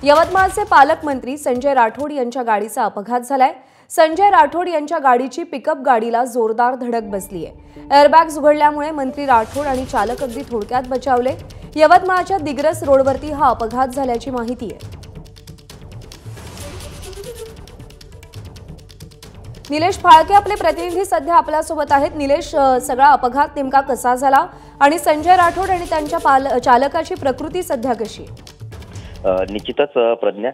यवतमाळचे पालकमंत्री संजय राठोड यांच्या गाडीचा अपघात झालाय। संजय राठोड यांच्या गाडीची पिकअप गाडीला जोरदार धडक बसली आहे। एअरबॅग्स उघडल्यामुळे मंत्री राठोड आणि चालक अगदी थोडक्यात बचावले। यवतमाळच्या दिग्रस रोडवरती हा अपघात झाल्याची माहिती आहे। निलेश फाळके आपले प्रतिनिधी सध्या आपल्या सोबत आहेत। निलेश, सगळा अपघात नेमका कसा झाला आणि संजय राठोड आणि त्यांच्या चालकाची प्रकृती सध्या कशी? निश्चितच प्रज्ञा,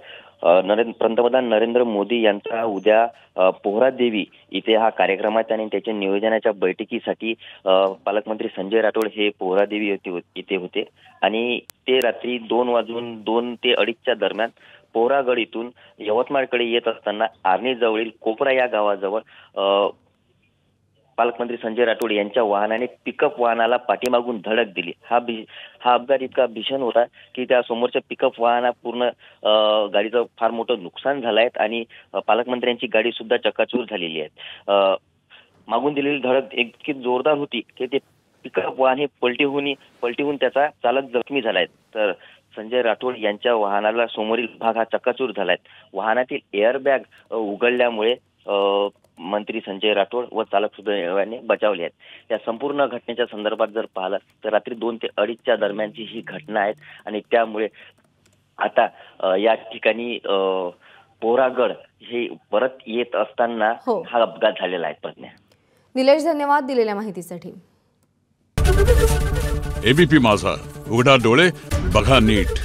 पंतप्रधान नरेंद्र मोदी यांचा उद्या पोहरादेवी इथे हा कार्यक्रम आहे आणि त्याच्या नियोजनाच्या बैठकीसाठी पालकमंत्री संजय राठोड हे पोहरादेवी इथे होते आणि ते रात्री 2 ते 2:30च्या दरम्यान पोहरागड इथून यवतमाळकडे येत असताना आर्णी जवळील कोपरा या गावाजवळ पालकमंत्री संजय राठोड यांच्या वाहनाने पिकअप वाहनाला पाठीमागून धडक दिली। हा अपघात इतका भीषण होता की त्या समोरच्या पिकअप वाहना पूर्ण गाडीचं फार मोठं नुकसान झालं आहे आणि पालकमंत्र्यांची गाडी सुद्धा चक्काचूर झालेली आहे। मागून दिलेली धडक इतकी जोरदार होती की ते पिकअप वाहन हे पलटी होऊन त्याचा चालक जखमी झालाय। तर संजय राठोड यांच्या वाहनाला समोरील भाग हा चक्काचूर झालाय। वाहनातील एअरबॅग उघडल्यामुळे मंत्री संजय राठोड व चालक सुद्धा बचावले आहेत। या संपूर्ण घटनेच्या संदर्भात जर पाहिलं तर रात्री 2 ते 2:30च्या दरम्यानची ही घटना आहे आणि त्यामुळे आता या ठिकाणी पोहरागड हे परत येत असताना हा अपघात झालेला आहे। प्रज्ञा, निलेश, धन्यवाद दिलेल्या माहितीसाठी। एबीपी माझा, उघडा डोळे बघा नीट।